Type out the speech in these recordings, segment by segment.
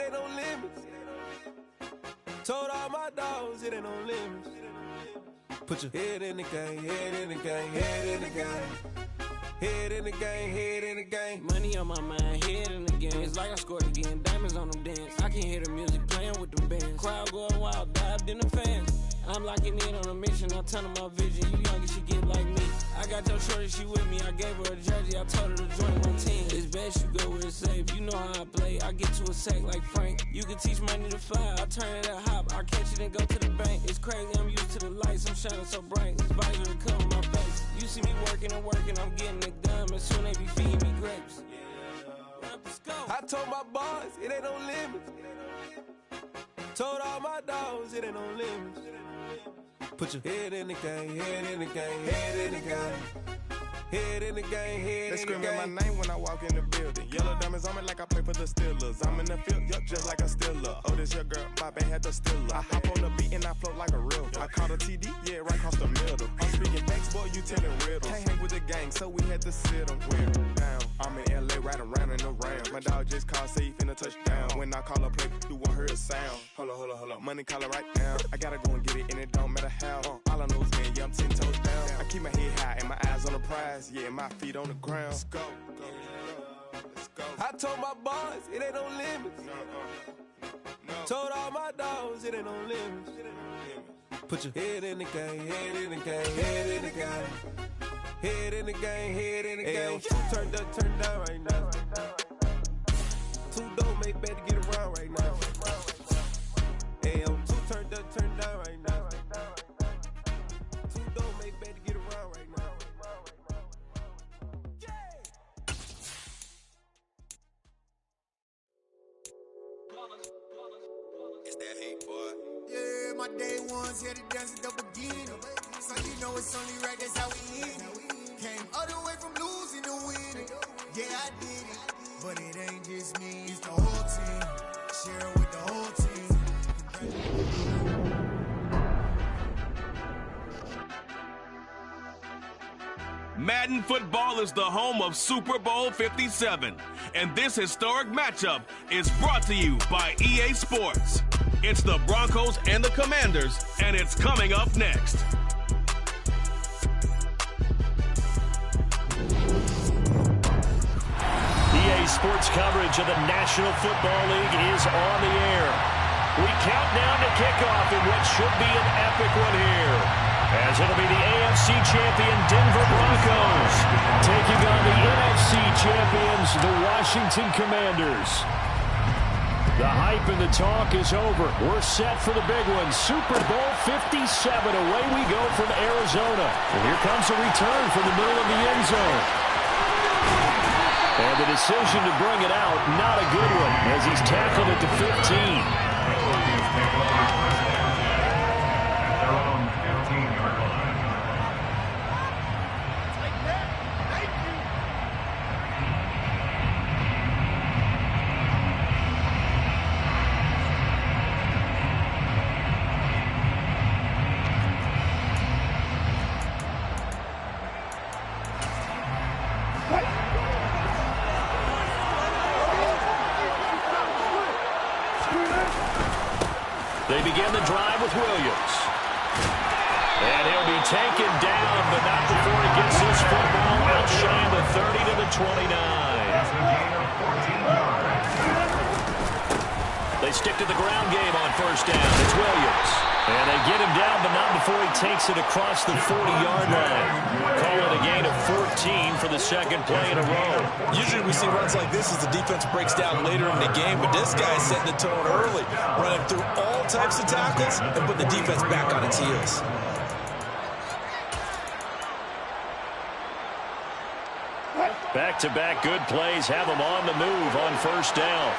ain't no limits. Told all my dogs, it ain't no limits. Put your head in the game, head in the game, head in the game. Head in the game, head in the game. Money on my mind, head in the game. It's like I scored again, diamonds on them dance. I can hear the music playing with the bands. Crowd going wild, dived in the fans. I'm locking in on a mission, I tell her my vision. You young, she get like me. I got your shorty, she with me. I gave her a jersey, I told her to join my team. It's best you go where it's safe. You know how I play. I get to a sack like Frank. You can teach money to fly. I turn it a hop. I catch it and go to the bank. It's crazy, I'm used to the lights. I'm shining so bright. This visor will cover my face. You see me working and working. I'm getting it done. And soon they be feeding me grapes. Let's go. I told my boys, it ain't no limits. Told all my dogs, it ain't no limits. Put your head in the game, head in the game, head in the game. Head in the game, head in the game. They screaming my name when I walk in the building. Yellow diamonds on me like I play for the Steelers. I'm in the field, yup, just like a Steeler. Oh, this your girl, my band had the Steeler. I hop on the beat and I float like a river. I caught a TD, yeah, right across the middle. I'm speaking next, boy, you telling riddles. Can't hang with the gang, so we had to sit them down. I'm in LA, riding around and around. My dog just called, say he finna touchdown. When I call a play, you won't hear a sound. Hold up, money calling right now. I gotta go and get it, and it don't matter how. All I know is, man, yeah, I'm 10 toes down. I keep my head high and my eyes on the prize. Yeah, my feet on the ground. Let's go. Let's go. I told my boys, it ain't no limits. No. Told all my dogs, it ain't no limits. Put your head in the game, head in the game, head in the game. Head in the game, head in the game. Two turned up, turned down right now. Two don't make better get around right now. Hey, I'm two turned up, turned down right now. Two don't make better get around right now. It's that hate, boy. Yeah, my day ones, yeah, the dance at the beginning. So you know it's only right, that's how we end it. Came all the way from losing to winning. Yeah, I did it. But it ain't just me, it's the whole team. Share it with the whole team. Madden football is the home of Super Bowl 57, and this historic matchup is brought to you by EA Sports. It's the Broncos and the Commanders, and it's coming up next. EA Sports coverage of the National Football League is on the air. We count down to kickoff in what should be an epic one here, as it'll be the AFC champion Denver Broncos taking on the NFC champions, the Washington Commanders. The hype and the talk is over. We're set for the big one. Super Bowl 57. Away we go from Arizona. And here comes a return from the middle of the end zone. And the decision to bring it out, not a good one, as he's tackled at the 15. They begin the drive with Williams. And he'll be taken down, but not before he gets his football outshined the 30 to the 29. They stick to the ground game on first down. It's Williams. And they get him down, but not before he takes it across the 40-yard line. Call it a gain of 14 for the second play in a row. Usually we see runs like this as the defense breaks down later in the game, but this guy's setting the tone early, running through all types of tackles and put the defense back on its heels. Back-to-back good plays have them on the move on first down.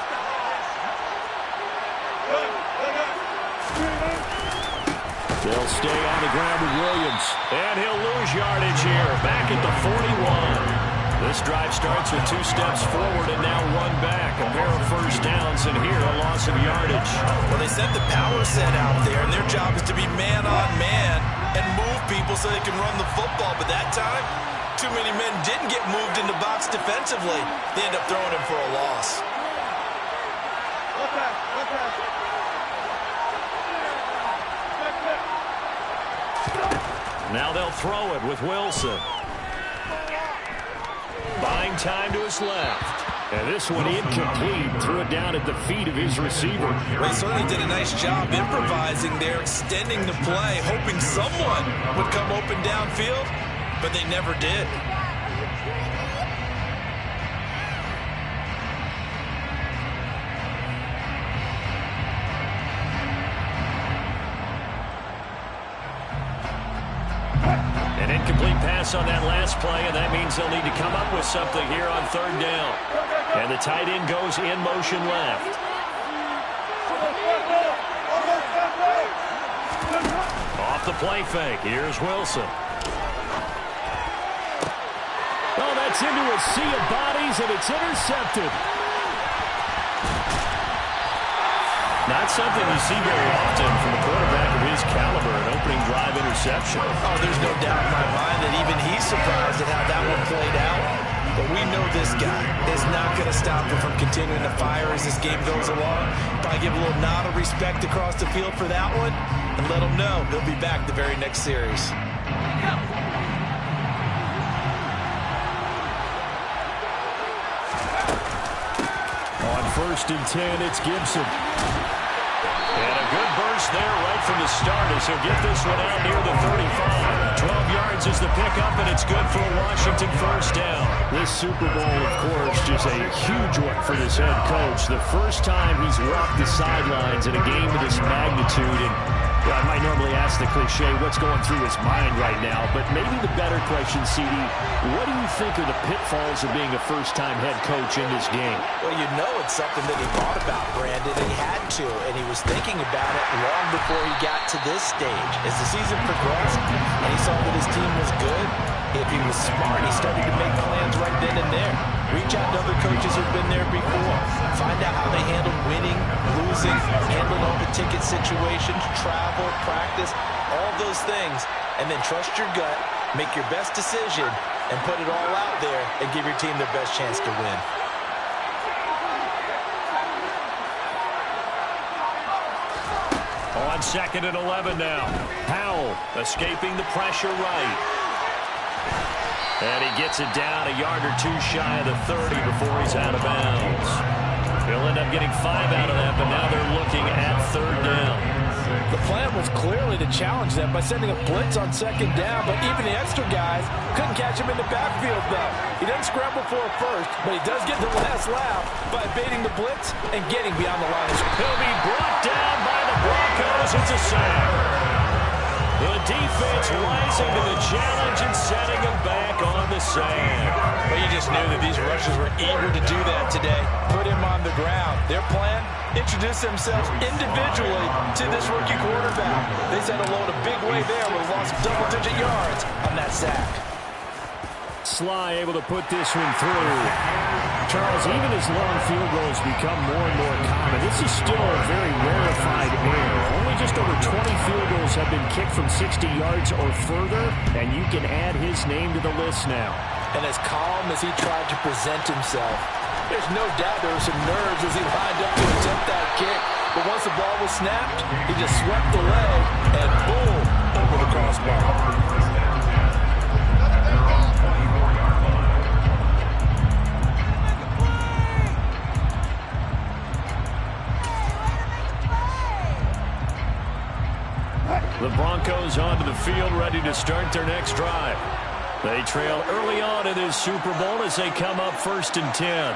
They'll stay on the ground with Williams. And he'll lose yardage here, back at the 41. This drive starts with 2 steps forward and now 1 back. A pair of first downs, and here a loss of yardage. Well, they sent the power set out there, and their job is to be man-on-man and move people so they can run the football. But that time, too many men didn't get moved in the box defensively. They end up throwing him for a loss. Okay. Now they'll throw it with Wilson. Buying time to his left. And this one incomplete. Threw it down at the feet of his receiver. They certainly did a nice job improvising there, extending the play, hoping someone would come open downfield, but they never did. An incomplete pass on that last play, and that means they'll need to come up with something here on third down. And the tight end goes in motion left. Off the play fake. Here's Wilson. Oh, that's into a sea of bodies, and it's intercepted. Not something you see very often from a quarterback of his caliber, an opening drive interception. Oh, there's no doubt in my mind that even he's surprised at how that one played out. But we know this guy is not going to stop him from continuing to fire as this game goes along. Probably give a little nod of respect across the field for that one and let him know he'll be back the very next series. On 1st and 10, it's Gibson. And a good burst there right from the start as he'll get this one out near the 35. 12 yards is the pickup, and it's good for a Washington first down. This Super Bowl, of course, just a huge one for this head coach. The first time he's walked the sidelines in a game of this magnitude. And I might normally ask the cliche, what's going through his mind right now? But maybe the better question, CD, what do you think are the pitfalls of being a first-time head coach in this game? Well, you know it's something that he thought about, Brandon. He had to, and he was thinking about it long before he got to this stage. As the season progressed and he saw that his team was good, if he was smart, he started to make plans right then and there. Reach out to other coaches who've been there before. Find out how they handled winning, losing, handling all the ticket situations, travel, practice, all those things. And then trust your gut, make your best decision, and put it all out there and give your team their best chance to win. On 2nd and 11 now. Howell escaping the pressure right. And he gets it down a yard or two shy of the 30 before he's out of bounds. He'll end up getting 5 out of that, but now they're looking at 3rd down. The plan was clearly to challenge them by sending a blitz on 2nd down, but even the extra guys couldn't catch him in the backfield, though. He doesn't scramble for a first, but he does get the last laugh by evading the blitz and getting beyond the line. He'll be brought down by the Broncos. It's a sack. The defense rising to the challenge and setting him back on the sand. Well, you just knew that these rushers were eager to do that today. Put him on the ground. Their plan, introduce themselves individually to this rookie quarterback. They set a load a big way there with a loss of double-digit yards on that sack. Sly able to put this one through. Charles, even as long field goals become more and more common, this is still a very rarefied air. Only just over 20 field goals have been kicked from 60 yards or further, and you can add his name to the list now. And as calm as he tried to present himself, there's no doubt there were some nerves as he lined up to attempt that kick. But once the ball was snapped, he just swept the leg and boom, over the crossbar. The Broncos onto the field, ready to start their next drive. They trail early on in this Super Bowl as they come up 1st and 10.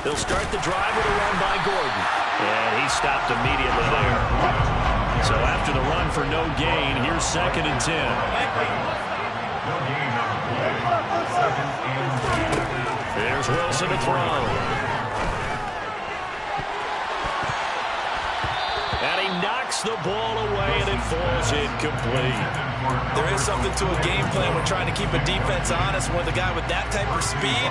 They'll start the drive with a run by Gordon. And he stopped immediately there. So after the run for no gain, here's 2nd and 10. There's Wilson to throw. And he knocks the ball away, and it falls incomplete. There is something to a game plan when trying to keep a defense honest. When the guy with that type of speed,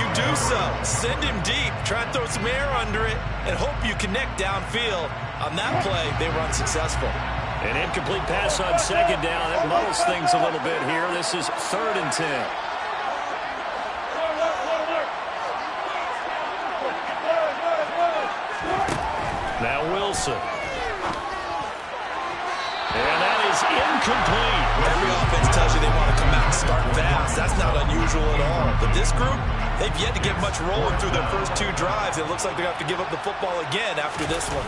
you do so. Send him deep, try and throw some air under it, and hope you connect downfield. On that play, they were unsuccessful. An incomplete pass on second down. That muddles things a little bit here. This is 3rd and 10. Now Wilson. And that is incomplete. Every offense tells you they want to come out and start fast. That's not unusual at all. But this group, they've yet to get much rolling through their first 2 drives. It looks like they have to give up the football again after this one.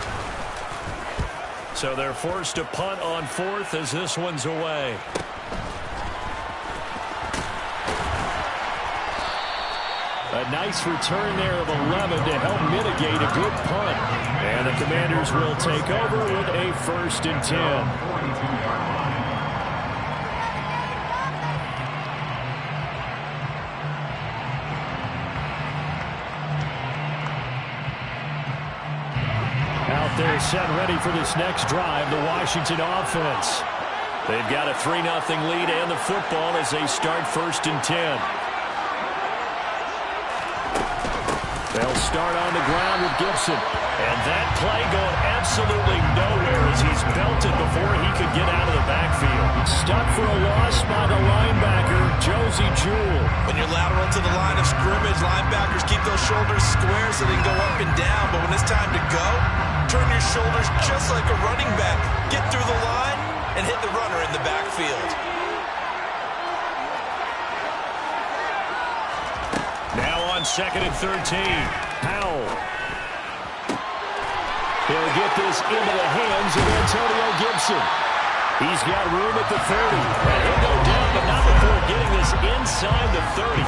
So they're forced to punt on 4th as this one's away. A nice return there of 11 to help mitigate a good punt. And the Commanders will take over with a 1st and 10. They're set ready for this next drive, the Washington offense. They've got a 3-0 lead and the football as they start 1st and 10. They'll start on the ground with Gibson. And that play going absolutely nowhere as he's belted before he could get out of the backfield. Stuck for a loss by the linebacker, Josie Jewell. When you're lateral to the line of scrimmage, linebackers keep those shoulders square so they can go up and down. But when it's time to go, turn your shoulders just like a running back. Get through the line and hit the runner in the backfield. Now on 2nd and 13, Powell. He'll get this into the hands of Antonio Gibson. He's got room at the 30. And he'll go down, but not before getting this inside the 30.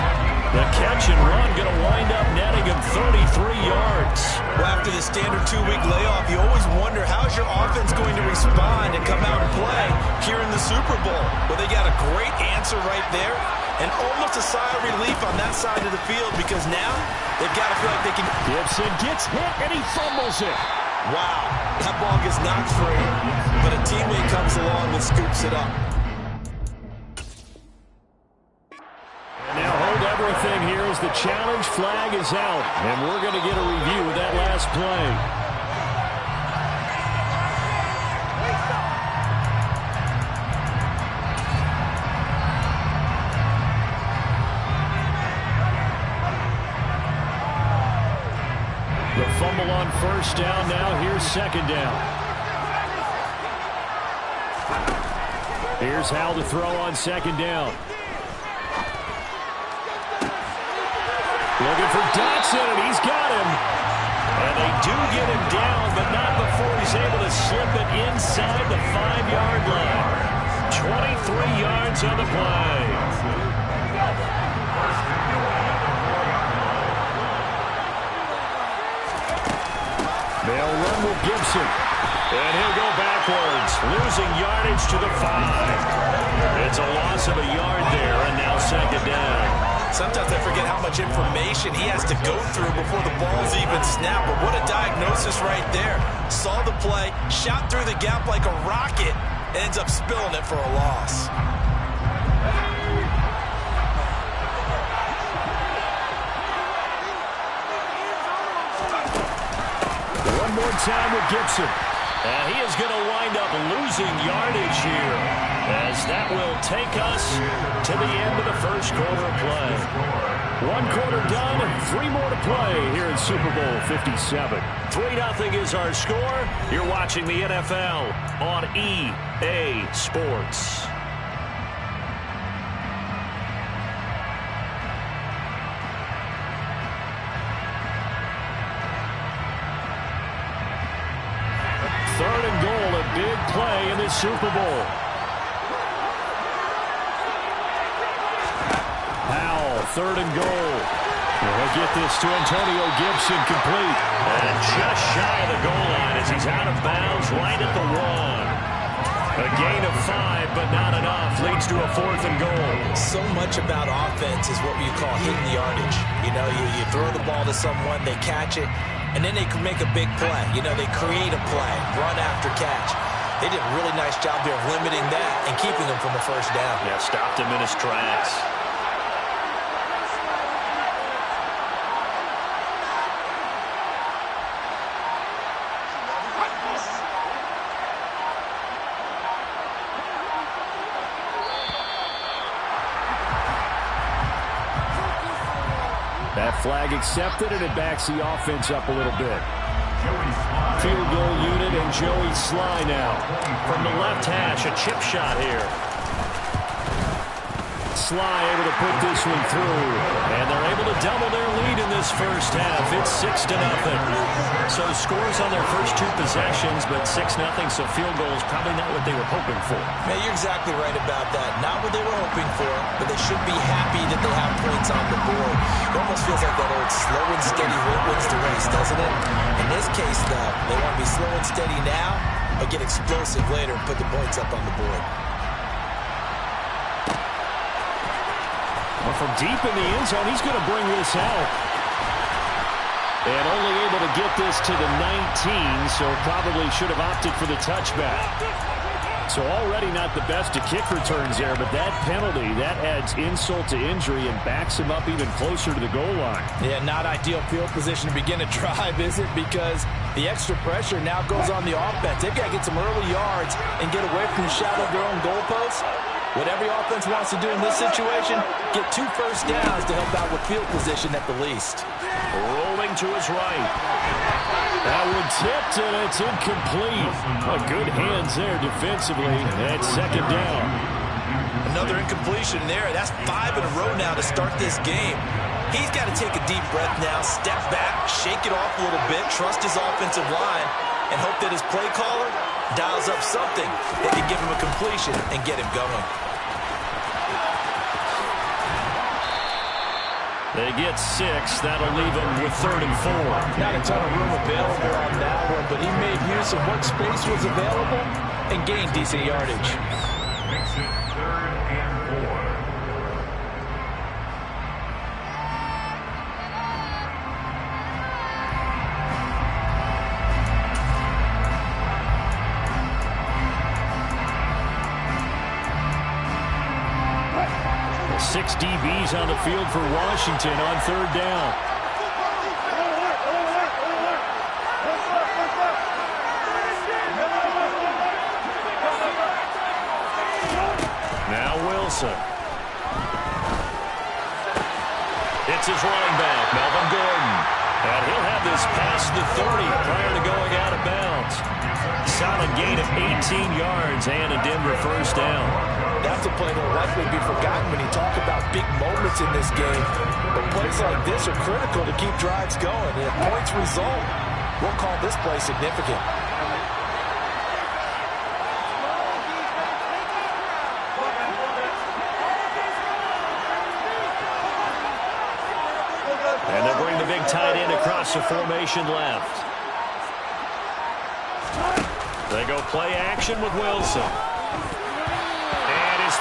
The catch and run going to wind up netting him 33 yards. Well, after the standard 2-week layoff, you always wonder how's your offense going to respond and come out and play here in the Super Bowl. Well, they got a great answer right there and almost a sigh of relief on that side of the field because now they've got to feel like they can. Gibson gets hit and he fumbles it. Wow, that ball gets knocked free, but a teammate comes along and scoops it up. Now hold everything here as the challenge flag is out. And we're going to get a review of that last play. The fumble on 1st down. Now here's 2nd down. Here's Howell to throw on 2nd down. Looking for Dotson, and he's got him. And they do get him down, but not before he's able to slip it inside the 5-yard line. 23 yards on the play. They'll run with Gibson. And he'll go backwards, losing yardage to the 5. It's a loss of a yard there, and now 2nd down. Sometimes I forget how much information he has to go through before the ball's even snapped. But what a diagnosis right there. Saw the play, shot through the gap like a rocket, and ends up spilling it for a loss. One more time with Gibson. And he is going to wind up losing yardage here, as that will take us to the end of the 1st quarter of play. 1 quarter done, 3 more to play here in Super Bowl 57. 3-0 is our score. You're watching the NFL on EA Sports. Big play in this Super Bowl. Powell, 3rd and goal. He'll get this to Antonio Gibson complete. And just shy of the goal line as he's out of bounds right at the 1. A gain of 5, but not enough. Leads to a 4th and goal. So much about offense is what you call hidden yardage. You know, you throw the ball to someone, they catch it, and then they can make a big play. You know, they create a play, run after catch. They did a really nice job there of limiting that and keeping him from a 1st down. Yeah, stopped him in his tracks. That flag accepted, and it backs the offense up a little bit. Field goal unit and Joey Sly now. From the left hash, a chip shot here. Sly able to put this one through. And they're able to double their lead in this first half. It's 6-0. So scores on their first 2 possessions, but 6-0, so field goal is probably not what they were hoping for. Man, you're exactly right about that. Not what they were hoping for, but they should be happy that they have points on the board. It almost feels like that old slow and steady wins the race, doesn't it? In this case, though, they want to be slow and steady now, but get explosive later and put the points up on the board. Well, from deep in the end zone, he's going to bring this out. And only able to get this to the 19, so probably should have opted for the touchback. So already not the best to kick returns there, but that penalty, that adds insult to injury and backs him up even closer to the goal line. Yeah, not ideal field position to begin a drive, is it? Because the extra pressure now goes on the offense. They've got to get some early yards and get away from the shadow of their own goalposts. What every offense wants to do in this situation, get 2 first downs to help out with field position at the least. Rolling to his right. That one tipped, and it's incomplete. Good hands there defensively. And second down. Another incompletion there. That's 5 in a row now to start this game. He's got to take a deep breath now, step back, shake it off a little bit, trust his offensive line, and hope that his play caller dials up something that can give him a completion and get him going. They get 6. That'll leave them with 3rd and 4. Not a ton of room available on that one, but he made use of what space was available and gained decent yardage. Makes it 3rd and 4. Six DBs on the field for Washington on 3rd down. Now Wilson. It's his running back, Melvin Gordon. And he'll have this past the 30 prior to going out of bounds. Solid gain of 18 yards and a Denver first down. That's a play that will likely be forgotten when you talk about big moments in this game. But plays like this are critical to keep drives going. And if points result, we'll call this play significant. And they'll bring the big tight end across the formation left. They go play action with Wilson.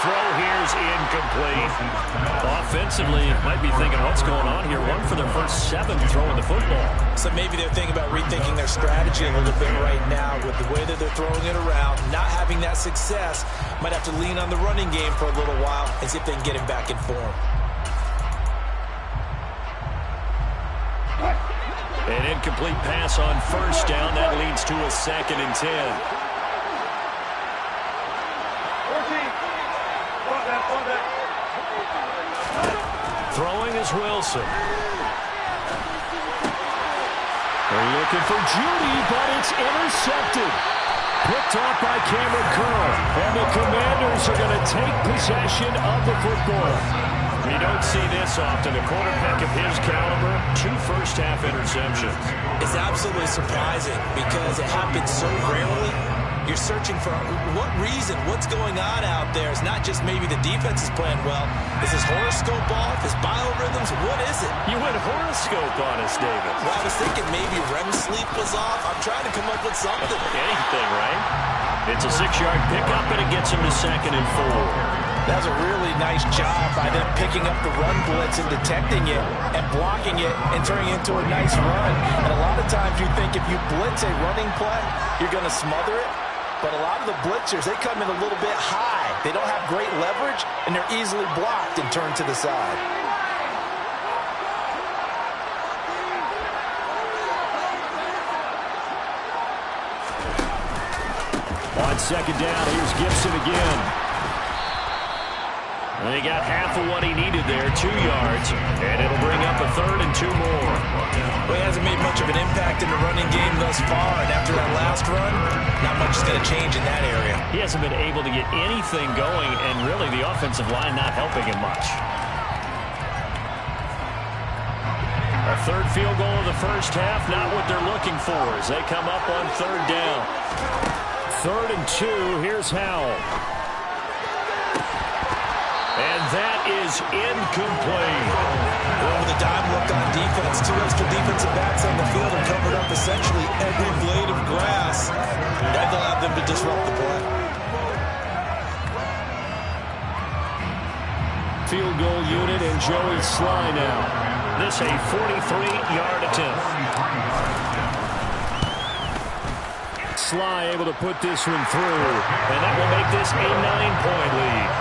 Throw here's incomplete. Offensively, might be thinking what's going on here. 1 for their first 7 throwing the football. So maybe they're thinking about rethinking their strategy a little bit right now with the way that they're throwing it around. Not having that success, might have to lean on the running game for a little while and see if they can get him back in form. An incomplete pass on first down. That leads to a 2nd and 10. Throwing is Wilson. They're looking for Judy, but it's intercepted. Picked off by Cameron Curl. And the Commanders are going to take possession of the football. We don't see this often. A quarterback of his caliber, 2 first-half interceptions. It's absolutely surprising because it happens so rarely. You're searching for what reason, what's going on out there. It's not just maybe the defense is playing well. Is his horoscope off? His biorhythms? What is it? You went horoscope on us, David. Well, I was thinking maybe REM sleep was off. I'm trying to come up with something. Anything, right? It's a 6-yard pickup, and it gets him to 2nd and 4. That was a really nice job by them picking up the run blitz and detecting it and blocking it and turning it into a nice run. And a lot of times you think if you blitz a running play, you're going to smother it. But a lot of the blitzers, they come in a little bit high. They don't have great leverage, and they're easily blocked and turned to the side. On 2nd down, here's Gibson again. And he got half of what he needed there, 2 yards, and it'll bring up a 3rd and 2 more. Well, he hasn't made much of an impact in the running game thus far, and after that last run, not much is going to change in that area. He hasn't been able to get anything going, and really the offensive line not helping him much. A 3rd field goal of the first half, not what they're looking for as they come up on 3rd down. 3rd and 2, here's Howell. And that is incomplete. Well, with a dime look on defense, 2 extra defensive backs on the field and covered up essentially every blade of grass. That allowed them to disrupt the play. Field goal unit and Joey Sly now. This a 43-yard attempt. Sly able to put this one through, and that will make this a 9-point lead.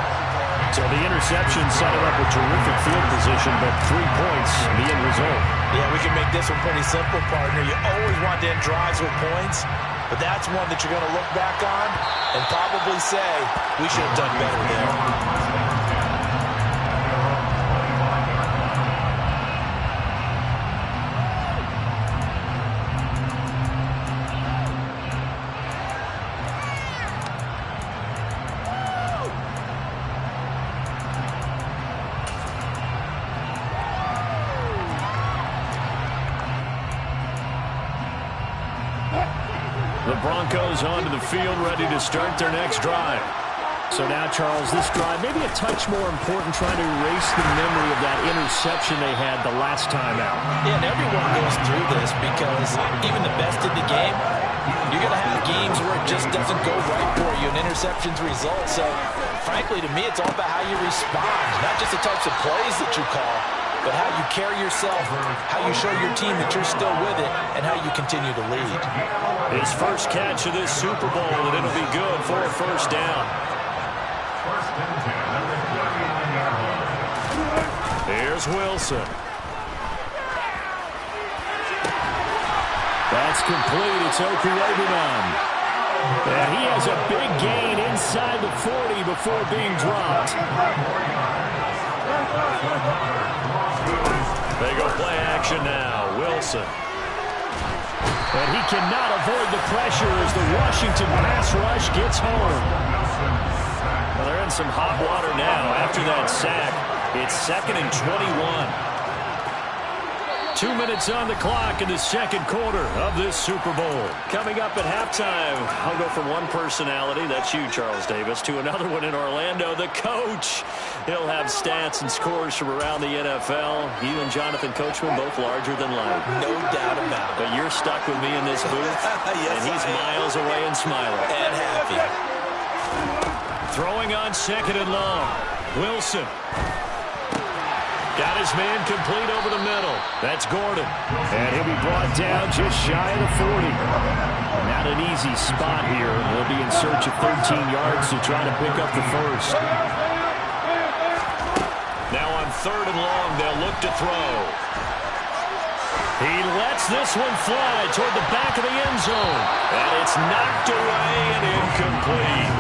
So the interception set it up with terrific field position, but 3 points, the end result. Yeah, we can make this one pretty simple, partner. You always want to end drives with points, but that's one that you're going to look back on and probably say, we should have done better there. The Broncos onto the field, ready to start their next drive. So now, Charles, this drive maybe a touch more important, trying to erase the memory of that interception they had the last time out. Yeah, and everyone goes through this because even the best in the game, you're going to have games where it just doesn't go right for you, and interceptions result. So, frankly, to me, it's all about how you respond, not just the types of plays that you call, but how you carry yourself, how you show your team that you're still with it, and how you continue to lead. His first catch of this Super Bowl, and it'll be good for a first down. Here's Wilson. That's complete. It's Okurebunan. And he has a big gain inside the 40 before being dropped. They go play action now. Wilson. And he cannot avoid the pressure as the Washington pass rush gets home. Well, they're in some hot water now after that sack. It's 2nd and 21. 2 minutes on the clock in the second quarter of this Super Bowl. Coming up at halftime, I'll go from one personality, that's you, Charles Davis, to another one in Orlando, the coach. He'll have stats and scores from around the NFL. You and Jonathan Coachman, both larger than life. No doubt about it. But you're stuck with me in this booth, yes, and he's miles away and smiling. And happy. Throwing on 2nd and long. Wilson. Got his man complete over the middle. That's Gordon. And he'll be brought down just shy of the 40. Not an easy spot here. They'll be in search of 13 yards to try to pick up the first. Now on 3rd and long, they'll look to throw. He lets this one fly toward the back of the end zone. And it's knocked away and incomplete.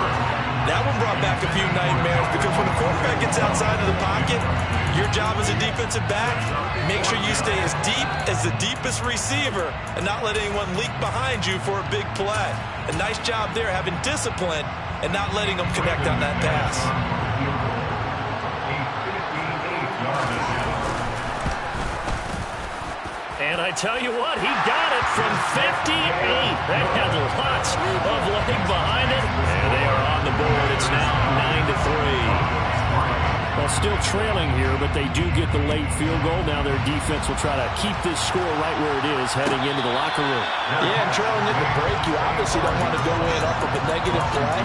That one brought back a few nightmares because when the quarterback gets outside of the pocket, your job as a defensive back, make sure you stay as deep as the deepest receiver and not let anyone leak behind you for a big play. A nice job there, having discipline and not letting them connect on that pass. And I tell you what, he got it from 58. That had lots of leg behind it. And they are on the board. It's now 9-3. Well, still trailing here, but they do get the late field goal. Now their defense will try to keep this score right where it is heading into the locker room. Yeah, and trailing at the break, you obviously don't want to go in off of a negative play.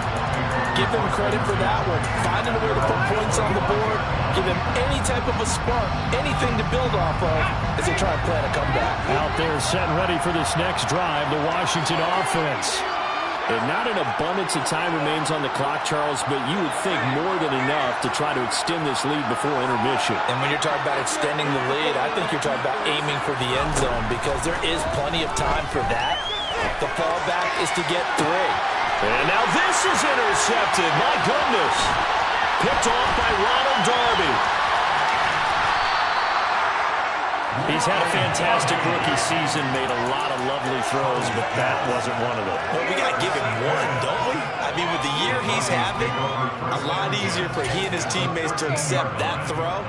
Give them credit for that one. Finding a way to put points on the board. Give them any type of a spark, anything to build off of as they try and plan a comeback. Out there set ready for this next drive, the Washington offense. And not an abundance of time remains on the clock, Charles, but you would think more than enough to try to extend this lead before intermission. And when you're talking about extending the lead, I think you're talking about aiming for the end zone because there is plenty of time for that. The fallback is to get 3. And now this is intercepted. My goodness. picked off by Ronald Darby. He's had a fantastic rookie season, made a lot of lovely throws, but that wasn't one of them. Well, we got to give him one, don't we? I mean, with the year he's having, a lot easier for he and his teammates to accept that throw,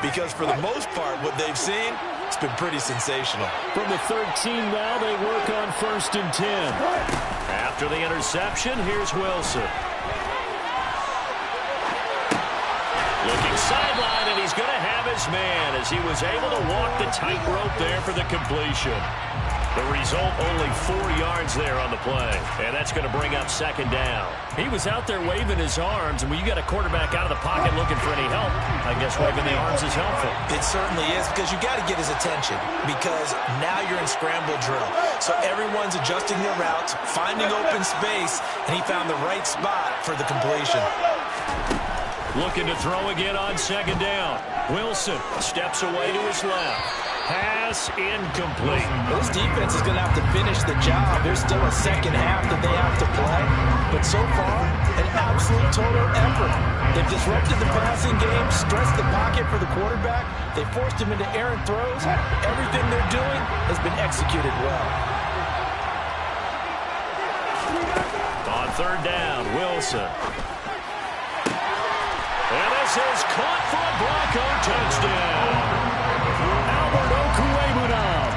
because for the most part, what they've seen, it's been pretty sensational. From the 13 now, they work on 1st and 10. After the interception, here's Wilson. Looking sideline, and he's going to have his man as he was able to walk the tightrope there for the completion. The result, only 4 yards there on the play, and that's going to bring up 2nd down. He was out there waving his arms, and when you got a quarterback out of the pocket looking for any help, I guess waving the arms is helpful. It certainly is, because you got to get his attention, because now you're in scramble drill. So everyone's adjusting their routes, finding open space, and he found the right spot for the completion. Looking to throw again on 2nd down. Wilson steps away to his left. Pass incomplete. This defense is going to have to finish the job. There's still a second half that they have to play. But so far, an absolute total effort. They've disrupted the passing game, stressed the pocket for the quarterback. They forced him into errant throws. Everything they're doing has been executed well. On 3rd down, Wilson. And this is caught for a Bronco touchdown. Albert Okwuegbunam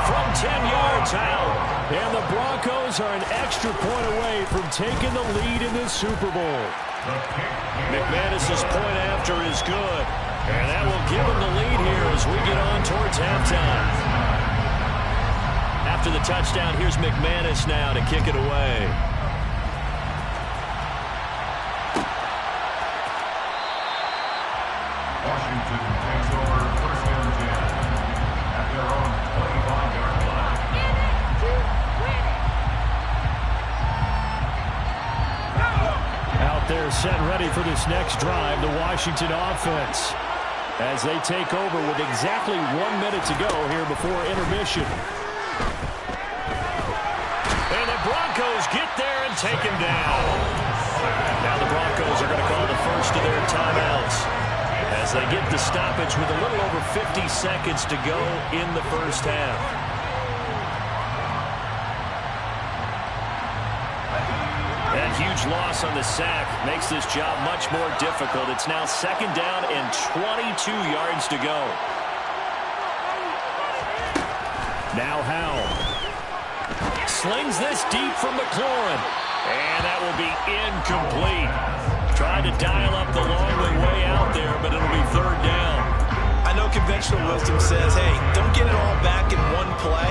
from 10 yards out. And the Broncos are an extra point away from taking the lead in this Super Bowl. McManus's point after is good. And that will give him the lead here as we get on towards halftime. After the touchdown, here's McManus now to kick it away. Washington takes over 1st and 10 at their own 25-yard line. Out there set ready for this next drive, the Washington offense, as they take over with exactly 1 minute to go here before intermission. And the Broncos get there and take him down. Now the Broncos are going to call the first of their timeouts as they get the stoppage with a little over 50 seconds to go in the first half. That huge loss on the sack makes this job much more difficult. It's now 2nd down and 22 yards to go. Now Howell slings this deep from McLaurin, and that will be incomplete. Tried to dial up the long way out there, but it'll be 3rd down. I know conventional wisdom says, hey, don't get it all back in one play.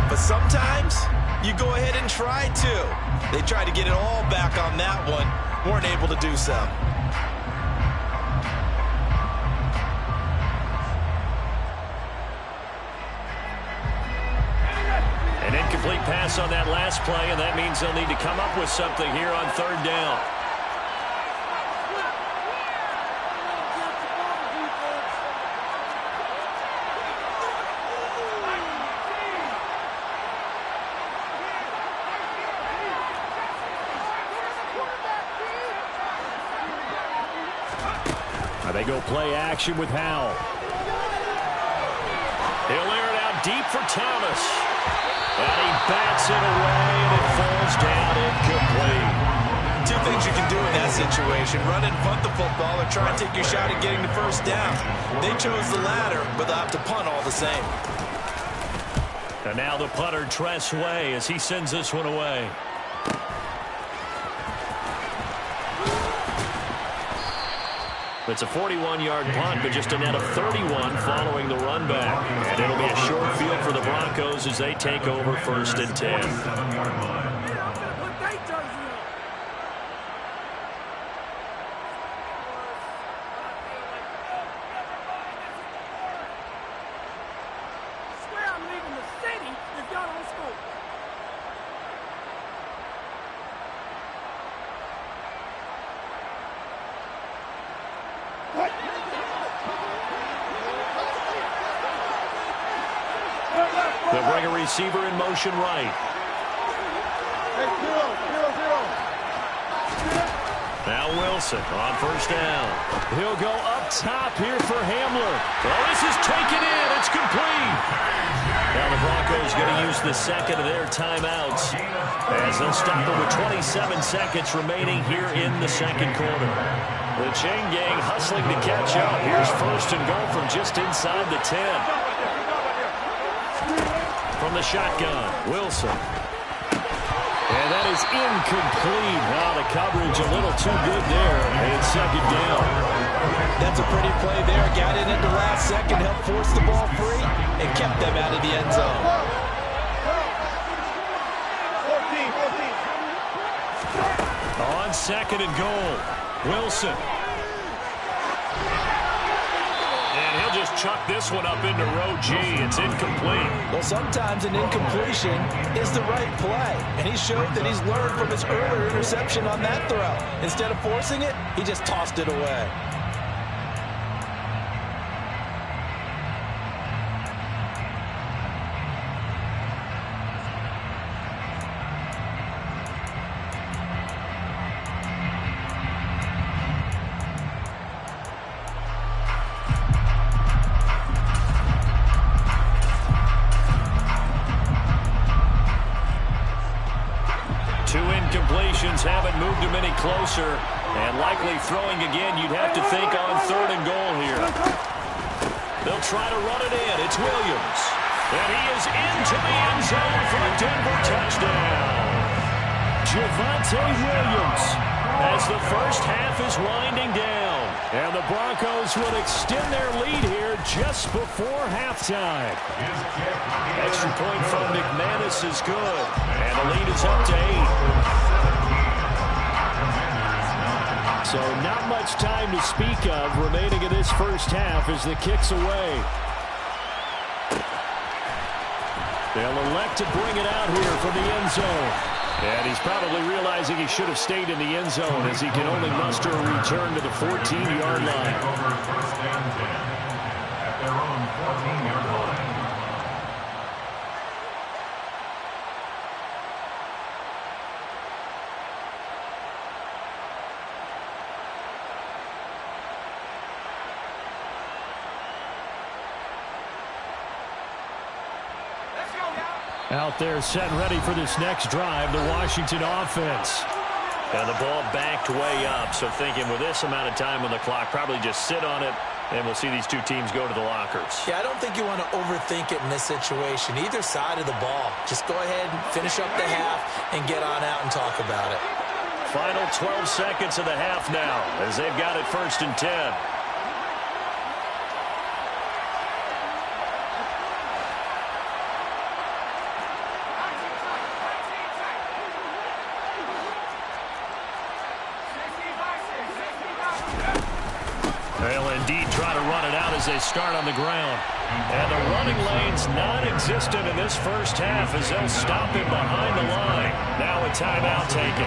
But sometimes you go ahead and try to. They tried to get it all back on that one. Weren't able to do so. An incomplete pass on that last play, and that means they'll need to come up with something here on 3rd down. They go play action with Howell. He'll air it out deep for Thomas. And he bats it away, and it falls down incomplete. 2 things you can do in that situation: run and punt the football, or try and take your shot at getting the 1st down. They chose the latter, but they'll have to punt all the same. And now the punter, Tress Way, as he sends this one away. It's a 41-yard punt, but just a net of 31 following the run back. And it'll be a short field for the Broncos as they take over 1st and 10. They'll bring a receiver in motion right. Now Wilson on first down. He'll go up top here for Hamler. Oh, this is taken in. It's complete. Now the Broncos going to use the second of their timeouts as they'll stop it with 27 seconds remaining here in the second quarter. The chain gang hustling to catch up. Here's first and goal from just inside the 10. From the shotgun, Wilson. And that is incomplete. Now the coverage a little too good there. And it's second down. That's a pretty play there. Got in at the last second, helped force the ball free, and kept them out of the end zone. 14. On second and goal, Wilson. And he'll just chuck this one up into row G. It's incomplete. Well, sometimes an incompletion is the right play, and he showed that he's learned from his earlier interception on that throw. Instead of forcing it, he just tossed it away. Haven't moved him any closer, and likely throwing again. You'd have to think on third and goal here. They'll try to run it in. It's Williams, and he is into the end zone for a Denver touchdown. Javonte Williams as the first half is winding down, and the Broncos would extend their lead here just before halftime. Extra point from McManus is good, and the lead is up to 8. So not much time to speak of remaining in this first half as the kick's away. They'll elect to bring it out here from the end zone. And he's probably realizing he should have stayed in the end zone as he can only muster a return to the 14-yard line. First and 10 at their own 14-yard line. Out there set and ready for this next drive, the Washington offense. And the ball backed way up, so thinking with this amount of time on the clock, probably just sit on it, and we'll see these two teams go to the lockers. Yeah, I don't think you want to overthink it in this situation. Either side of the ball. Just go ahead and finish up the half and get on out and talk about it. Final 12 seconds of the half now as they've got it first and 10. They'll indeed try to run it out as they start on the ground. And the running lane's non-existent in this first half as they'll stop him behind the line. Now a timeout taken.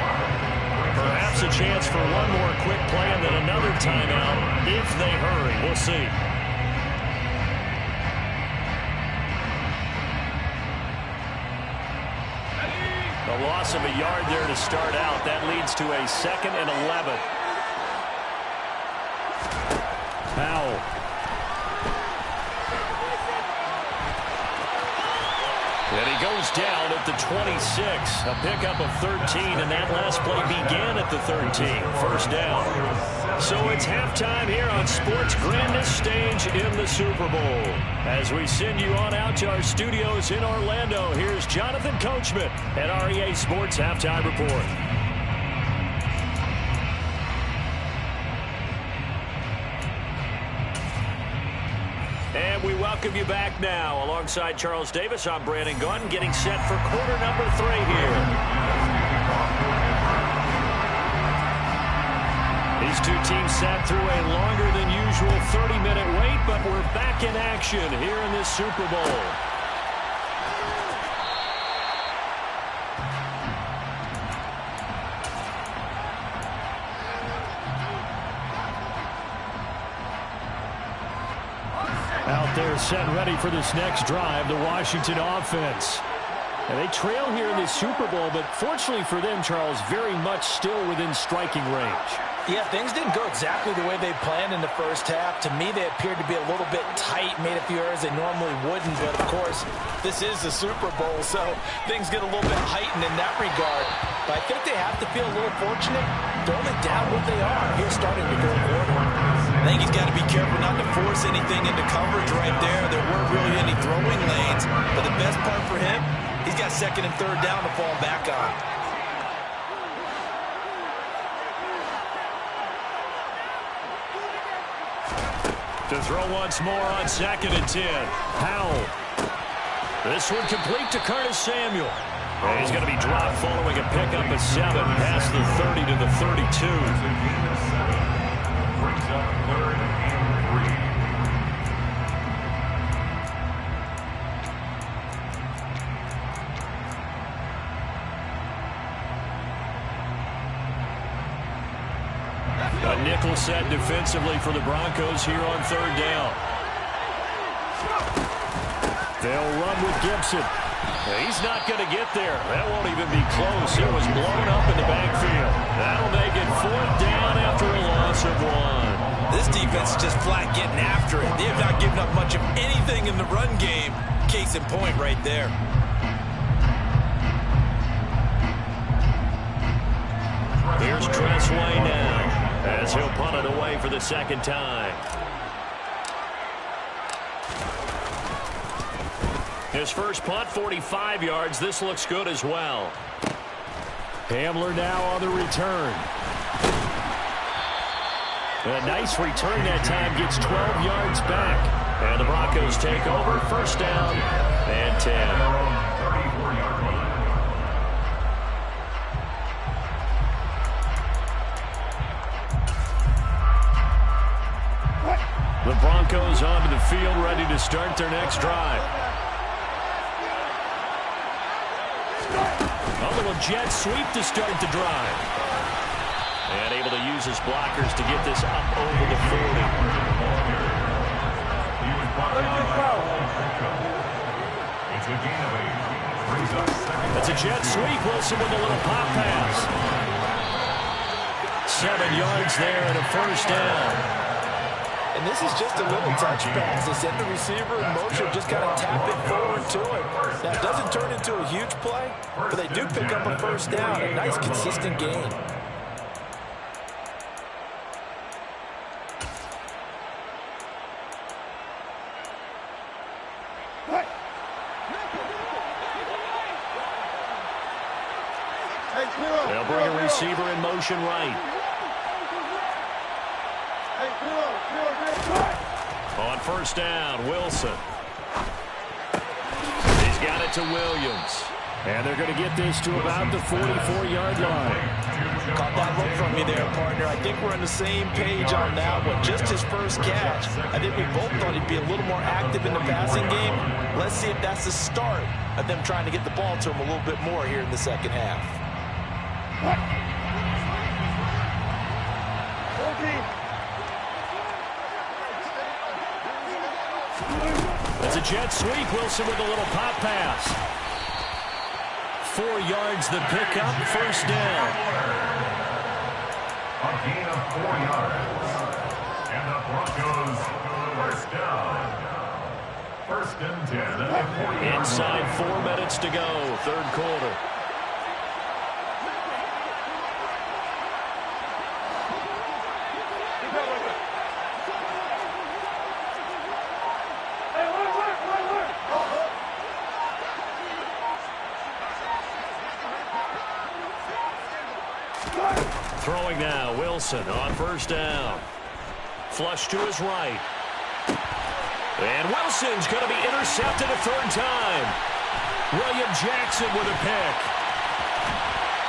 Perhaps a chance for one more quick play and then another timeout if they hurry. We'll see. The loss of a yard there to start out. That leads to a 2nd and 11. Powell. And he goes down at the 26. A pickup of 13, and that last play began at the 13. First down. So it's halftime here on sports' grandest stage in the Super Bowl. As we send you on out to our studios in Orlando, here's Jonathan Coachman at REA Sports Halftime Report. And we welcome you back now. Alongside Charles Davis, I'm Brandon Gunn, getting set for quarter number 3 here. These two teams sat through a longer than usual 30-minute wait, but we're back in action here in this Super Bowl. Out there set and ready for this next drive, the Washington offense. And they trail here in this Super Bowl, but fortunately for them, Charles, very much still within striking range. Yeah, things didn't go exactly the way they planned in the first half. To me, they appeared to be a little bit tight, made a few errors they normally wouldn't. But, of course, this is the Super Bowl, so things get a little bit heightened in that regard. But I think they have to feel a little fortunate. They're only down what they are here starting the third quarter. I think he's got to be careful not to force anything into coverage right there. There weren't really any throwing lanes. But the best part for him, he's got second and third down to fall back on. To throw once more on 2nd and 10. Howell. This one complete to Curtis Samuel. And he's going to be dropped following a pickup of 7 past the 30 to the 32. Brings up 3rd and 3. A nickel set defensively for the Broncos here on 3rd down. They'll run with Gibson. He's not going to get there. That won't even be close. It was blown up in the backfield. That'll make it 4th down after a loss of 1. This defense is just flat getting after it. They have not given up much of anything in the run game. Case in point right there. Here's Tressway now, as he'll punt it away for the 2nd time. His first punt, 45 yards. This looks good as well. Hamler now on the return. A nice return that time, gets 12 yards back. And the Broncos take over, 1st down and 10. The Broncos onto the field, ready to start their next drive. A little jet sweep to start the drive. And able to use his blockers to get this up over the 40. That's a jet sweep. Wilson with a little pop pass. 7 yards there and a 1st down. And this is just a little touch pass. They send the receiver in motion, just kind of tap it forward to it. Now, it doesn't turn into a huge play, but they do pick up a 1st down. A nice, consistent gain. They'll bring a receiver in motion right. On 1st down, Wilson. He's got it to Williams. And they're going to get this to about the 44-yard line. Caught that look from you there, partner. I think we're on the same page on that one. Just his first catch. I think we both thought he'd be a little more active in the passing game. Let's see if that's the start of them trying to get the ball to him a little bit more here in the 2nd half. It's a jet sweep. Wilson with a little pop pass. 4 yards the pickup. 1st down. A gain of 4 yards. And the Broncos 1st down. 1st and 10 at the 40-yard Inside 4 minutes to go. 3rd quarter. Throwing now, Wilson on 1st down. Flush to his right. And Wilson's going to be intercepted a 3rd time. William Jackson with a pick.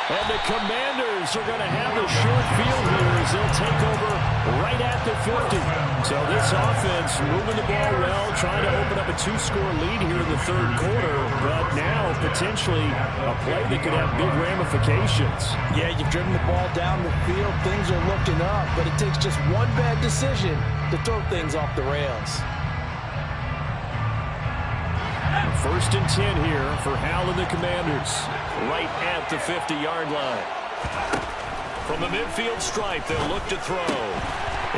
And the Commanders are going to have a short field here as they'll take over right at the 50. So this offense moving the ball well, trying to open up a 2-score lead here in the 3rd quarter. But now potentially a play that could have big ramifications. Yeah, you've driven the ball down the field. Things are looking up, but it takes just one bad decision to throw things off the rails. 1st and 10 here for Hal and the Commanders. Right at the 50-yard line. From the midfield stripe, they'll look to throw.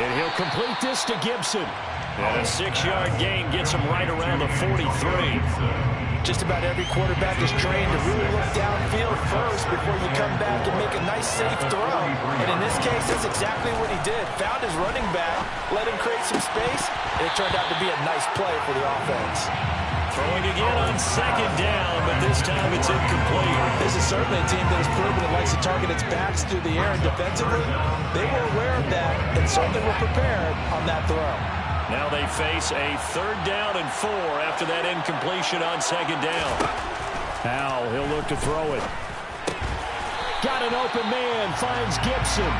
And he'll complete this to Gibson. And a 6-yard gain gets him right around the 43. Just about every quarterback is trained to really look downfield first before you come back and make a nice, safe throw. And in this case, that's exactly what he did. Found his running back, let him create some space, and it turned out to be a nice play for the offense. Throwing again on 2nd down, but this time it's incomplete. This is certainly a team that has proven it likes to target its backs through the air, and defensively, they were aware of that and certainly were prepared on that throw. Now they face a 3rd down and 4 after that incompletion on 2nd down. Howell, he'll look to throw it. Got an open man, finds Gibson.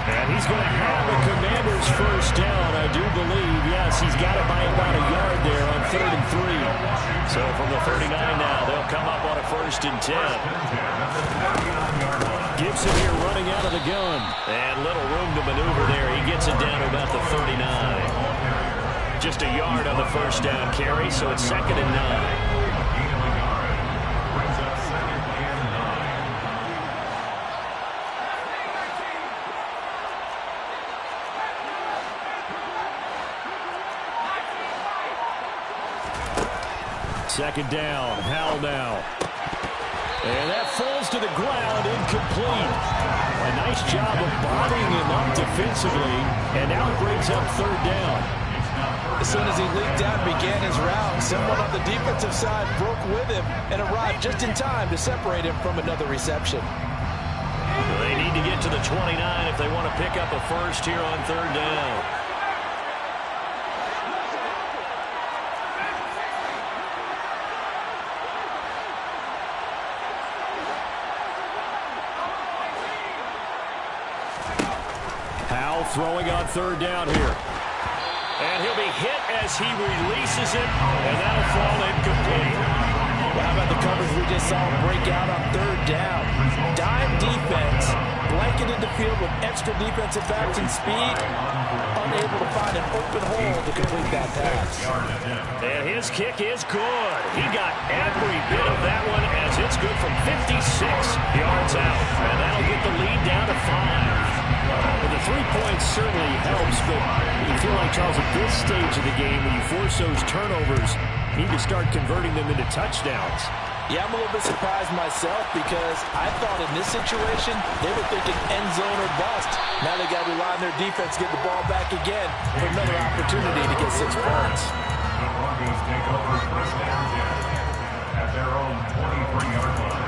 And he's going to have the Commanders' 1st down, I do believe. Yes, he's got it by about a yard there on 3rd and 3. So from the 39 now, they'll come up on a 1st and 10. Gibson here running out of the gun. And little room to maneuver there. He gets it down to about the 39. Just a yard on the 1st down carry, so it's 2nd and 9. Second down, Howell now. And that falls to the ground, incomplete. A nice job of bodying him up defensively, and now it brings up 3rd down. As soon as he leaped out and began his route, someone on the defensive side broke with him and arrived just in time to separate him from another reception. They need to get to the 29 if they want to pick up a 1st here on 3rd down. Howell throwing on 3rd down here. And he'll be hit as he releases it, and that'll fall incomplete. Well, how about the coverage we just saw break out on 3rd down? Dime defense, blanketed the field with extra defensive backs and speed, unable to find an open hole to complete that pass. And his kick is good. He got every bit of that one as it's good from 56 yards out. And that'll get the lead down to 5. Well, the 3 points certainly helps, but you feel like, Charles, at this stage of the game, when you force those turnovers, you need to start converting them into touchdowns. Yeah, I'm a little bit surprised myself because I thought in this situation, they were thinking end zone or bust. Now they got to rely on their defense, get the ball back again for another opportunity to get 6 points. The Broncos take over 1st and 10 at their own 23-yard line.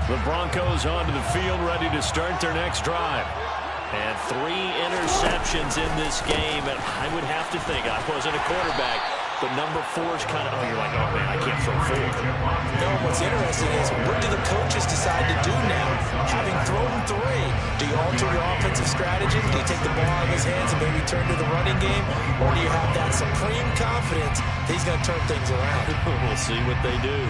The Broncos onto the field, ready to start their next drive. And 3 interceptions in this game. And I would have to think, I wasn't a quarterback, but number 4's kind of, oh, you're like, oh, man, I can't throw 4. No, what's interesting is, what do the coaches decide to do now? Having thrown 3, do you alter your offensive strategy? Do you take the ball out of his hands and maybe turn to the running game? Or do you have that supreme confidence that he's going to turn things around? We'll see what they do.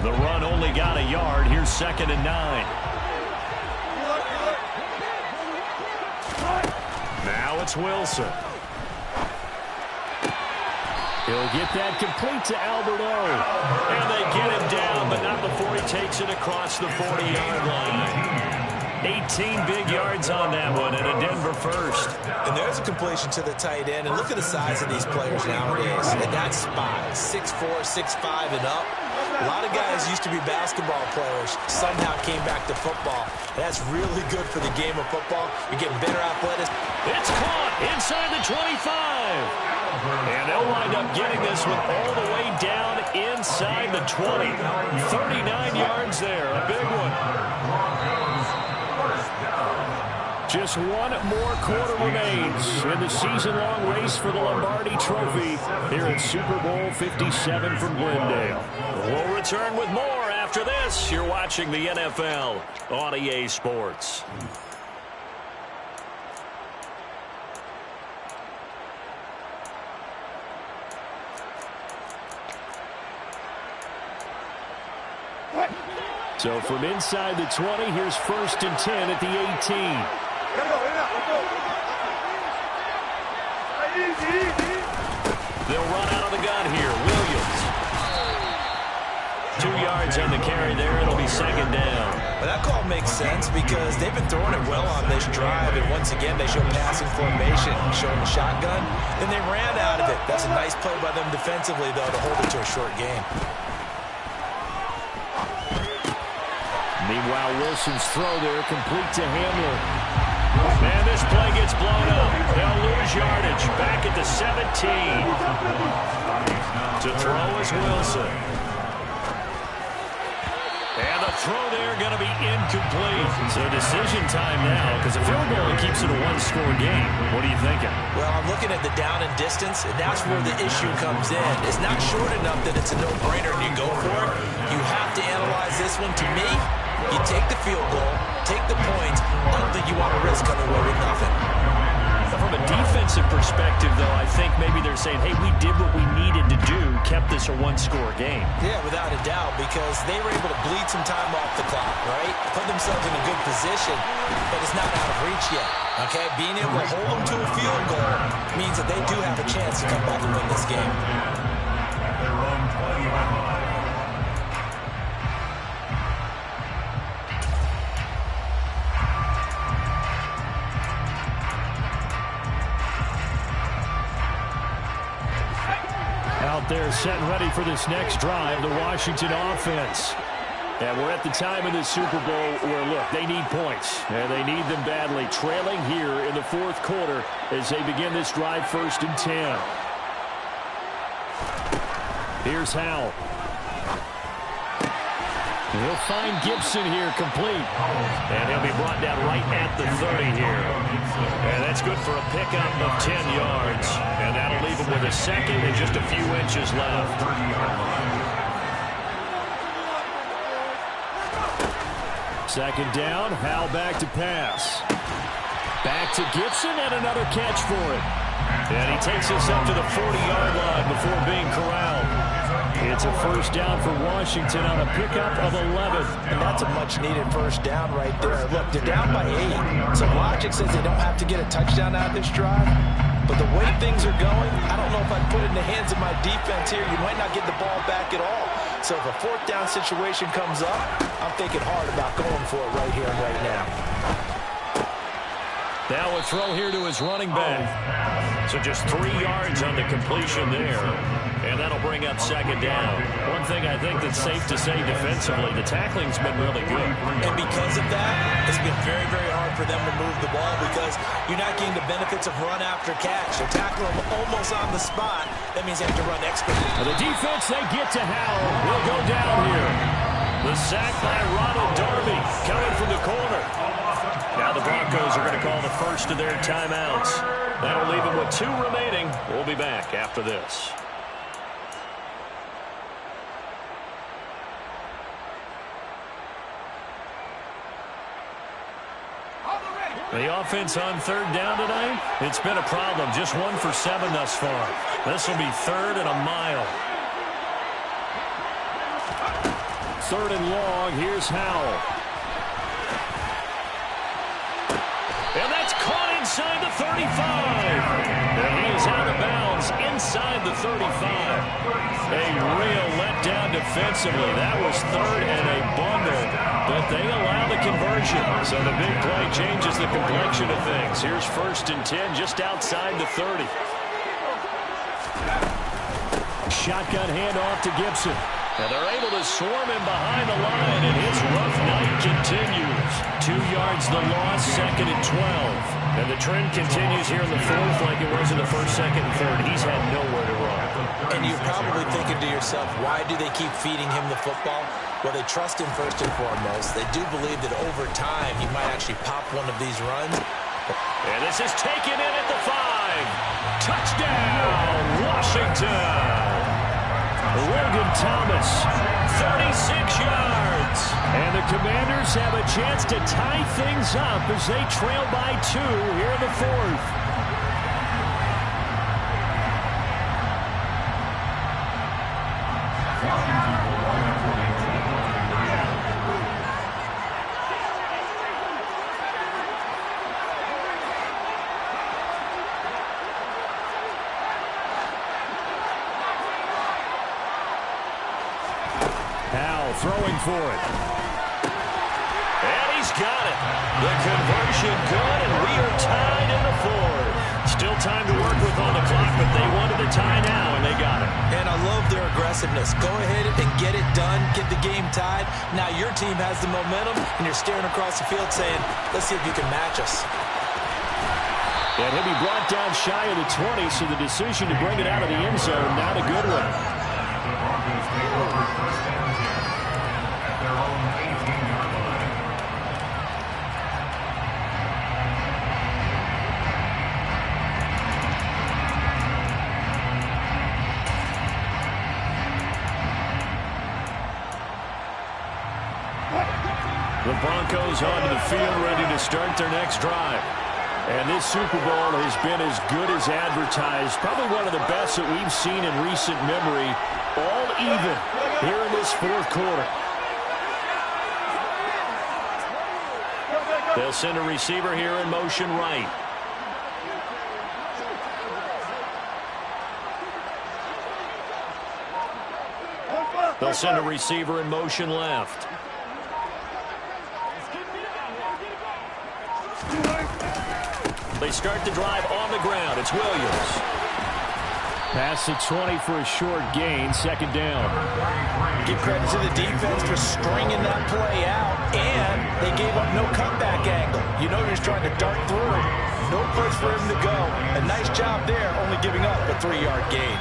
The run only got a yard. Here's 2nd and 9. Now it's Wilson. He'll get that complete to Alberto. And they get him down, but not before he takes it across the 40-yard line. 18 big yards on that one, and a Denver 1st. And there's a completion to the tight end. And look at the size of these players nowadays. At that spot, 6'4", 6'5", and up. A lot of guys used to be basketball players, somehow came back to football. That's really good for the game of football. You're getting better athletics. It's caught inside the 25. And they'll wind up getting this one all the way down inside the 20. 39 yards there, a big one. Just one more quarter remains in the season-long race for the Lombardi Trophy here at Super Bowl 57 from Glendale. We'll return with more after this. You're watching the NFL on EA Sports. So from inside the 20, here's 1st and 10 at the 18. They'll run out of the gun here. Williams. 2 yards on the carry there. It'll be second down. Well, that call makes sense because they've been throwing it well on this drive, and once again they show passing formation, showing the shotgun, and they ran out of it. That's a nice play by them defensively, though, to hold it to a short game. Meanwhile, Wilson's throw there complete to Hamler. And this play gets blown up. They'll lose yardage. Back at the 17. To throw is Wilson. And the throw there going to be incomplete. So decision time now because a field goal keeps it a one-score game. What are you thinking? Well, I'm looking at the down and distance, and that's where the issue comes in. It's not short enough that it's a no-brainer and you go for it. You have to analyze this one. To me, you take the field goal, take the points. I don't think you want to risk coming away with nothing. From a defensive perspective, though, I think maybe they're saying, hey, we did what we needed to do, kept this a one-score game. Yeah, without a doubt, because they were able to bleed some time off the clock, right? Put themselves in a good position, but it's not out of reach yet, okay? Being able to hold them to a field goal means that they do have a chance to come back and win this game. Out there set and ready for this next drive, the Washington offense. And we're at the time in the Super Bowl where, look, they need points. And they need them badly. Trailing here in the fourth quarter as they begin this drive 1st and 10. Here's Howell. He'll find Gibson here complete. And he'll be brought down right at the 30 here. And that's good for a pickup of 10 yards. And that'll leave him with a second and just a few inches left. Second down, Howell back to pass. Back to Gibson and another catch for it. And he takes us up to the 40-yard line before being corralled. It's a first down for Washington on a pickup of 11. And that's a much-needed first down right there. Look, they're down by 8. So logic says they don't have to get a touchdown out of this drive. But the way things are going, I don't know if I'd put it in the hands of my defense here. You might not get the ball back at all. So if a fourth down situation comes up, I'm thinking hard about going for it right here and right now. Now a throw here to his running back. So just 3 yards on the completion there. And that'll bring up second down. One thing I think that's safe to say defensively, the tackling's been really good. And because of that, it's been very, very hard for them to move the ball because you're not getting the benefits of run after catch. They're tackling them almost on the spot. That means they have to run extra. The defense, they get to Howell. Will go down here. The sack by Ronald Darby coming from the corner. Now the Broncos are going to call the first of their timeouts. That'll leave them with 2 remaining. We'll be back after this. The offense on third down tonight, it's been a problem. Just 1 for 7 thus far. This will be 3rd and a mile. 3rd and long. Here's Howell. And that's caught inside the 35. And he is out of bounds inside the 35. A real letdown defensively. That was 3rd and a bundle. But they allow the conversion. So the big play changes the complexion of things. Here's 1st and 10 just outside the 30. Shotgun handoff to Gibson. And they're able to swarm him behind the line, and his rough night continues. 2 yards the loss, 2nd and 12. And the trend continues here in the 4th like it was in the 1st, 2nd, and 3rd. He's had nowhere to run. And you're probably thinking to yourself, why do they keep feeding him the football? Well, they trust him first and foremost. They do believe that over time he might actually pop one of these runs. And this is taken in at the 5. Touchdown, Washington. Logan Thomas, 36 yards. And the Commanders have a chance to tie things up as they trail by 2 here in the 4th. Howell throwing for it. And he's got it. The conversion good, and we are tied in the fourth. Still time to work with on the clock, but they wanted the tie now, and they got it. And I love their aggressiveness. Go ahead and get it done, get the game tied. Now your team has the momentum, and you're staring across the field saying, let's see if you can match us. And he'll be brought down shy of the 20, so the decision to bring it out of the end zone, not a good one. The Broncos take over first and 10 at their own 18-yard line. The Broncos onto the field, ready to start their next drive. And this Super Bowl has been as good as advertised. Probably one of the best that we've seen in recent memory. All even here in this fourth quarter. They'll send a receiver here in motion right. They'll send a receiver in motion left. They start the drive on the ground. It's Williams. Pass the 20 for a short gain. Second down. Give credit to the defense for stringing that play out, and they gave up no comeback angle. You know, he's trying to dart through. No place for him to go. A nice job there, only giving up a 3-yard gain.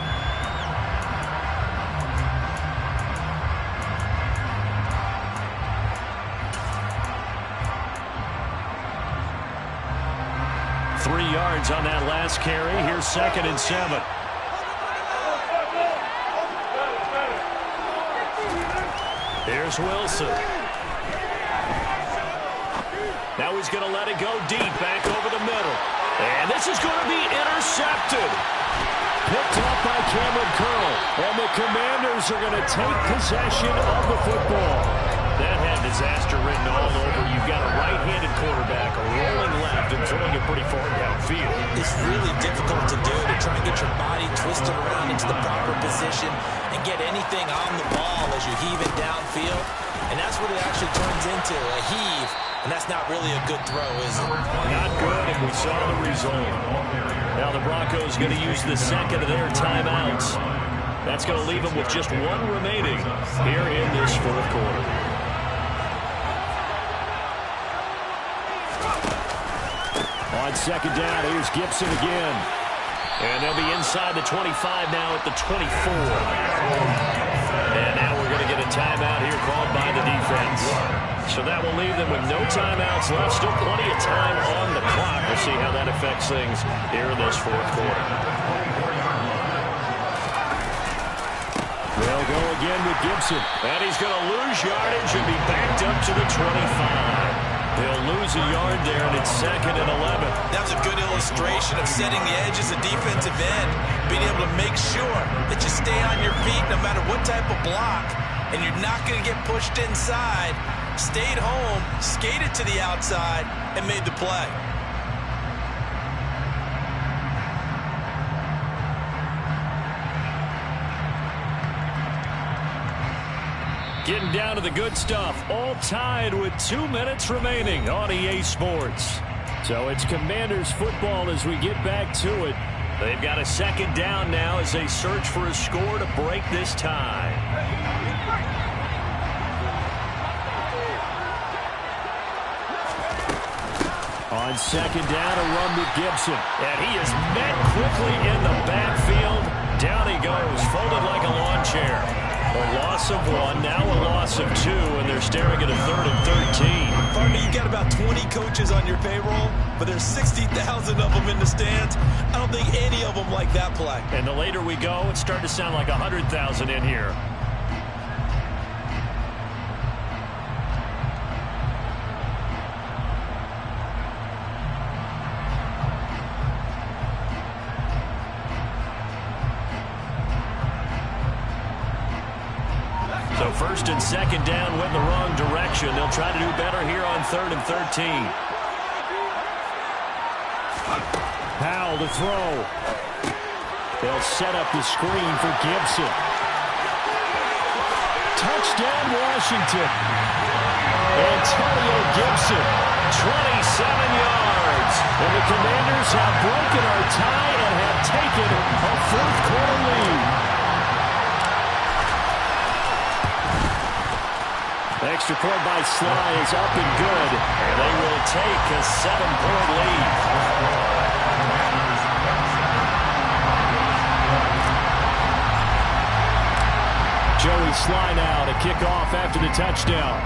On that last carry. Here's 2nd and 7. Here's Wilson. Now he's going to let it go deep, back over the middle. And this is going to be intercepted. Picked up by Cameron Curl. And the Commanders are going to take possession of the football. That had disaster written all over. You've got a right-handed quarterback rolling left and throwing it pretty far downfield. It's really difficult to do, to try and get your body twisted around into the proper position and get anything on the ball as you heave it downfield. And that's what it actually turns into, a heave. And that's not really a good throw, is it? Not good, and we saw the result. Now the Broncos going to use the second of their timeouts. That's going to leave them with just one remaining here in this fourth quarter. On second down, here's Gibson again. And they'll be inside the 25 now at the 24. And now we're going to get a timeout here called by the defense. So that will leave them with no timeouts left. Still plenty of time on the clock. We'll see how that affects things here in this fourth quarter. They'll go again with Gibson. And he's going to lose yardage and be backed up to the 25. They'll lose a yard there, and it's 2nd and 11. That was a good illustration of setting the edge as a defensive end, being able to make sure that you stay on your feet no matter what type of block, and you're not going to get pushed inside. Stayed home, skated to the outside, and made the play. Getting down to the good stuff, all tied with 2 minutes remaining on EA Sports. So it's Commanders football as we get back to it. They've got a second down now as they search for a score to break this tie. On second down, a run with Gibson. And he is met quickly in the backfield. Down he goes, folded like a lawn chair. A loss of 1, now a loss of 2, and they're staring at a 3rd and 13. Partner, you got about 20 coaches on your payroll, but there's 60,000 of them in the stands. I don't think any of them like that play. And the later we go, it's starting to sound like 100,000 in here. So 1st and 2nd down went the wrong direction. They'll try to do better here on 3rd and 13. Howell to throw. They'll set up the screen for Gibson. Touchdown, Washington. Antonio Gibson, 27 yards. And the Commanders have broken our tie and have taken a fourth-quarter lead. Extra point by Sly is up and good. And they will take a 7-point lead. Joey Sly now to kick off after the touchdown.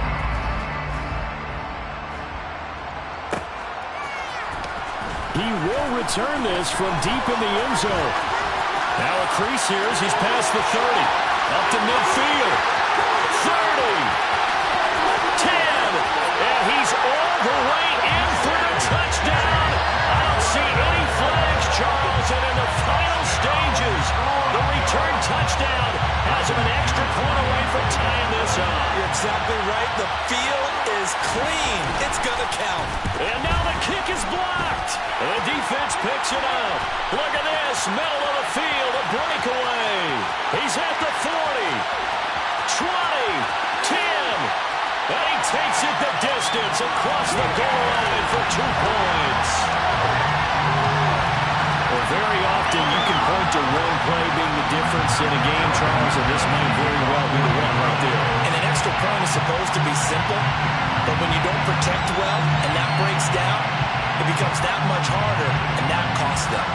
He will return this from deep in the end zone. Now a crease here as he's past the 30. Up to midfield. 30. 10. And he's all the way in for the touchdown. I don't see any flags, Charles. And in the final stages, the return touchdown has him an extra point away from tying this up. You're exactly right. The field is clean. It's going to count. And now the kick is blocked. And the defense picks it up. Look at this. Middle of the field. A breakaway. He's at the 40. 20. 10. And he takes it the distance across the goal line for 2 points. Well, very often you can point to one play being the difference in a game, Charles, and this might very well be the one right there. And an extra point is supposed to be simple, but when you don't protect well and that breaks down, it becomes that much harder, and that costs them.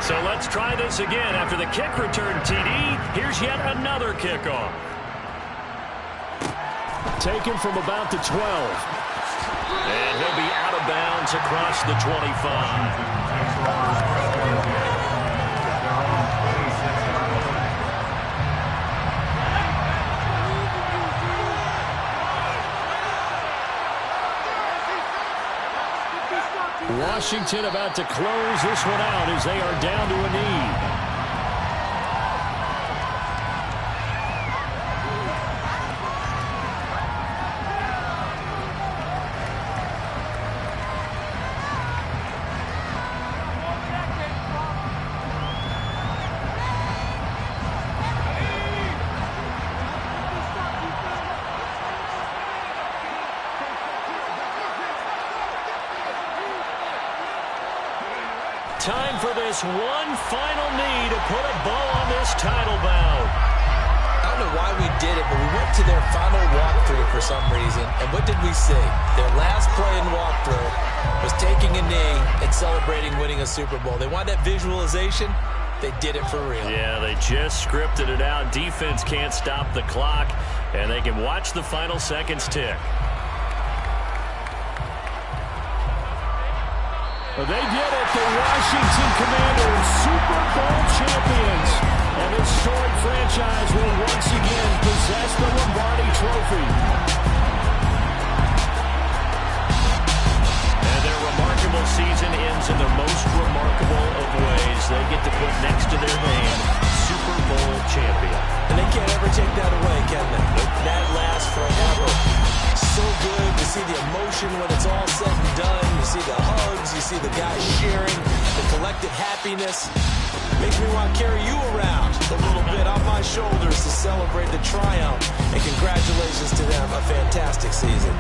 So let's try this again. After the kick return, TD, here's yet another kickoff. Taken from about the 12. And he'll be out of bounds across the 25. Washington about to close this one out as they are down to a knee. Time for this one final knee to put a bow on this title bout. I don't know why we did it, but we went to their final walkthrough for some reason. And what did we see? Their last play in walkthrough was taking a knee and celebrating winning a Super Bowl. They want that visualization. They did it for real. Yeah, they just scripted it out. Defense can't stop the clock, and they can watch the final seconds tick. They did it. The Washington Commanders, Super Bowl champions. And this storied franchise will once again possess the Lombardi Trophy. And their remarkable season ends in the most remarkable of ways. They get to put next to their name, Super Bowl champion. And they can't ever take that away, can they? That lasts forever. So good to see the emotion when it's all said and done. You see the hugs, you see the guys sharing, the collective happiness. Makes me want to carry you around a little bit on my shoulders to celebrate the triumph. And congratulations to them, a fantastic season.